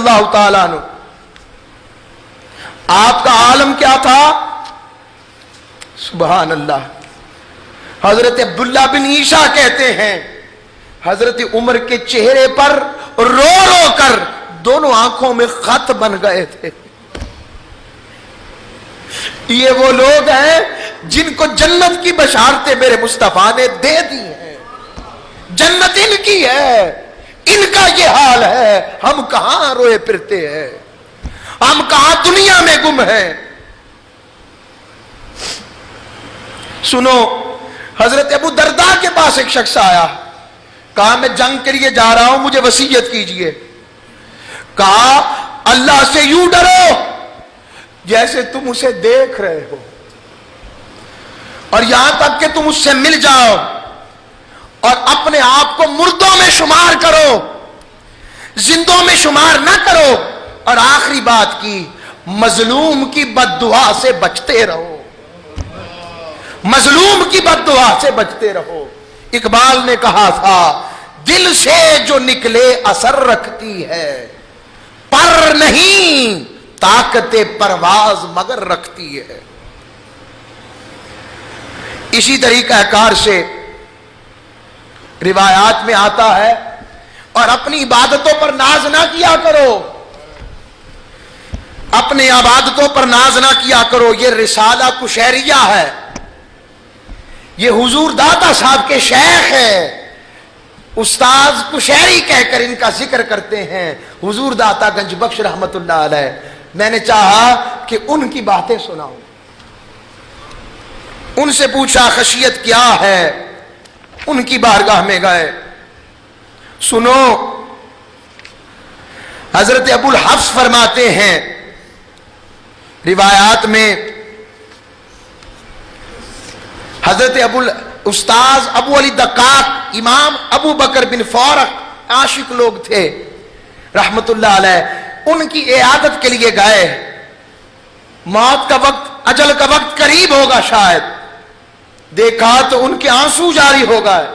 اللہ تعالیٰ عنہ، آپ کا عالم کیا تھا؟ سبحان اللہ. حضرت عبداللہ بن عیسیٰ کہتے ہیں حضرت عمر کے چہرے پر رو رو کر دونوں آنکھوں میں خط بن گئے تھے. یہ وہ لوگ ہیں جن کو جنت کی بشارتیں میرے مصطفیٰ نے دے دی ہیں. جنت ان کی ہے، ان کا یہ حال ہے. ہم کہاں روئے پھرتے ہیں، ہم کہاں دنیا میں گم ہیں. سنو، حضرت ابو درداء کے پاس ایک شخص آیا، کہا میں جنگ کے لیے جا رہا ہوں، مجھے وصیت کیجئے. کہا اللہ سے یوں ڈرو جیسے تم اسے دیکھ رہے ہو، اور یہاں تک کہ تم اس سے مل جاؤ، اور اپنے آپ کو مردوں میں شمار کرو، زندوں میں شمار نہ کرو. اور آخری بات کی، مظلوم کی بد دعا سے بچتے رہو، مظلوم کی بد دعا سے بچتے رہو. اقبال نے کہا تھا دل سے جو نکلے اثر رکھتی ہے، پر نہیں طاقت پرواز مگر رکھتی ہے. اسی طریقہ کار سے روایات میں آتا ہے، اور اپنی عبادتوں پر ناز نہ کیا کرو، اپنی عبادتوں پر ناز نہ کیا کرو. یہ رسالہ کشیریہ ہے، یہ حضور داتا صاحب کے شیخ ہے، استاذ کشیری کہہ کر ان کا ذکر کرتے ہیں حضور داتا گنج بخش رحمت اللہ علیہ. میں نے چاہا کہ ان کی باتیں سناؤں. ان سے پوچھا خشیت کیا ہے، ان کی بارگاہ میں گئے. سنو، حضرت ابو الحفص فرماتے ہیں روایات میں، حضرت استاذ ابو علی دقاق امام ابو بکر بن فورق عاشق لوگ تھے رحمت اللہ علیہ، ان کی عیادت کے لیے گئے. موت کا وقت، اجل کا وقت قریب ہوگا شاید. دیکھا تو ان کے آنسو جاری ہو گئے.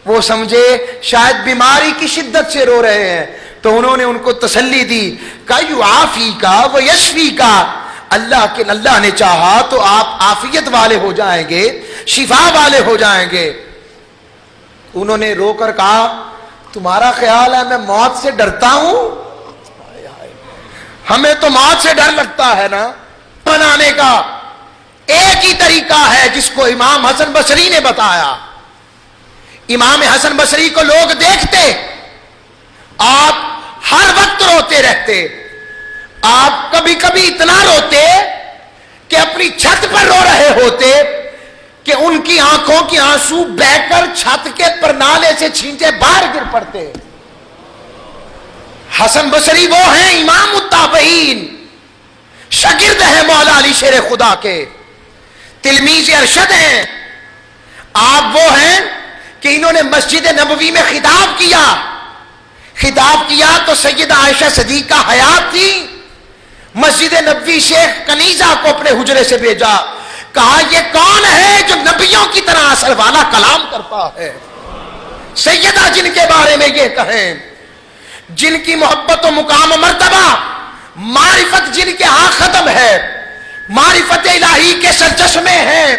وہ سمجھے شاید بیماری کی شدت سے رو رہے ہیں، تو انہوں نے ان کو تسلی دی کہ یعافی کا و یشفی کا، اللہ نے چاہا تو آپ عافیت والے ہو جائیں گے، شفا والے ہو جائیں گے. انہوں نے رو کر کہا تمہارا خیال ہے میں موت سے ڈرتا ہوں؟ ہمیں تو موت سے ڈر لگتا ہے نا. بنانے کا ایک ہی طریقہ ہے جس کو امام حسن بصری نے بتایا. امام حسن بصری کو لوگ دیکھتے، آپ ہر وقت روتے رہتے. آپ کبھی کبھی اتنا روتے کہ اپنی چھت پر رو رہے ہوتے کہ ان کی آنکھوں کی آنسو بہہ کر چھت کے پرنالے سے چھینٹے باہر گر پڑتے. حسن بصری وہ ہیں امام التابعین، شاگرد ہیں مولا علی شیر خدا کے، تلمیذ ارشد ہیں. آپ وہ ہیں کہ انہوں نے مسجد نبوی میں خطاب کیا تو سیدہ عائشہ صدیقہ حیات تھی. مسجد نبوی شیخ کنیزہ کو اپنے حجرے سے بھیجا، کہا یہ کون ہے جو نبیوں کی طرح اثر والا کلام کرتا ہے؟ سیدہ جن کے بارے میں یہ کہیں، جن کی محبت و مقام و مرتبہ، معرفت جن کے ہاں ختم ہے، معرفت الہی کے سرچشمے ہیں،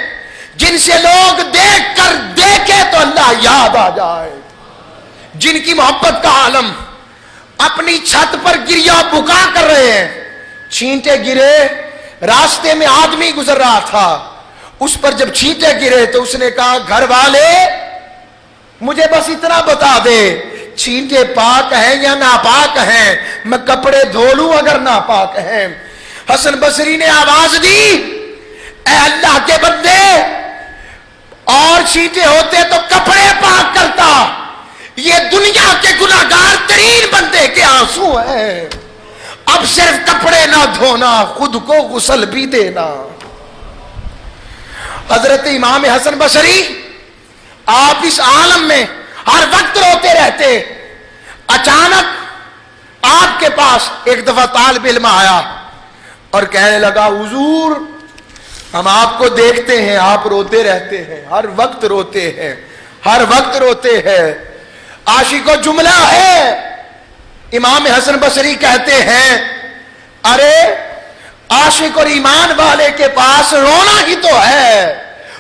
جن سے لوگ دیکھ کر دیکھے تو اللہ یاد آ جائے، جن کی محبت کا عالم اپنی چھت پر گریا بکا کر رہے ہیں. چھینٹے گرے، راستے میں آدمی گزر رہا تھا، اس پر جب چھینٹے گرے تو اس نے کہا گھر والے مجھے بس اتنا بتا دے چھینٹے پاک ہیں یا ناپاک ہیں، میں کپڑے دھو لوں اگر ناپاک ہیں. حسن بصری نے آواز دی اے اللہ کے بندے، اور چھینٹے ہوتے تو کپڑے پاک کرتا، یہ دنیا کے گناہگار ترین بندے کے آنسو ہیں، اب صرف کپڑے نہ دھونا خود کو غسل بھی دینا. حضرت امام حسن بصری آپ اس عالم میں ہر وقت روتے رہتے. اچانک آپ کے پاس ایک دفعہ طالب علم آیا اور کہنے لگا حضور ہم آپ کو دیکھتے ہیں آپ روتے رہتے ہیں، ہر وقت روتے ہیں، ہر وقت روتے ہیں. عاشق و جملہ ہے امام حسن بصری کہتے ہیں ارے عاشق اور ایمان والے کے پاس رونا ہی تو ہے،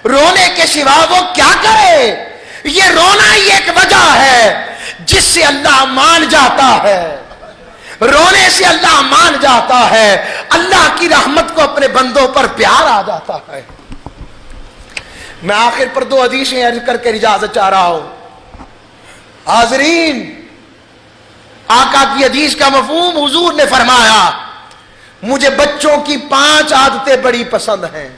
رونے کے سوا وہ کیا کرے؟ یہ رونا ہی ایک وجہ ہے جس سے اللہ مان جاتا ہے، رونے سے اللہ مان جاتا ہے، اللہ کی رحمت کو اپنے بندوں پر پیار آ جاتا ہے۔ میں آخر پر 2 حدیثیں عرض کر کے اجازت چاہ رہا ہوں۔ حاضرین، آقا کی حدیث کا مفہوم حضور نے فرمایا مجھے بچوں کی 5 عادتیں بڑی پسند ہیں،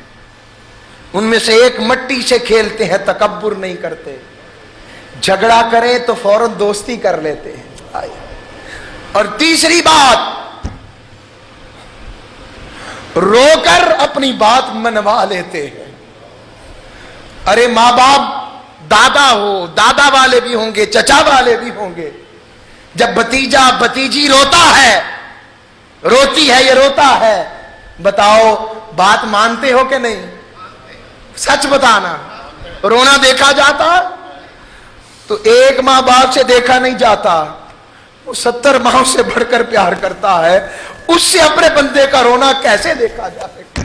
ان میں سے ایک مٹی سے کھیلتے ہیں، تکبر نہیں کرتے، جھگڑا کریں تو فوراً دوستی کر لیتے ہیں، اور تیسری بات رو کر اپنی بات منوا لیتے ہیں۔ ارے ماں باپ دادا ہو، دادا والے بھی ہوں گے، چچا والے بھی ہوں گے، جب بھتیجا بھتیجی روتا ہے، روتی ہے، یہ روتا ہے، بتاؤ بات مانتے ہو کہ نہیں؟ سچ بتانا، رونا دیکھا جاتا تو ایک ماں باپ سے دیکھا نہیں جاتا، وہ 70 ماں سے بڑھ کر پیار کرتا ہے، اس سے اپنے بندے کا رونا کیسے دیکھا جا سکتا؟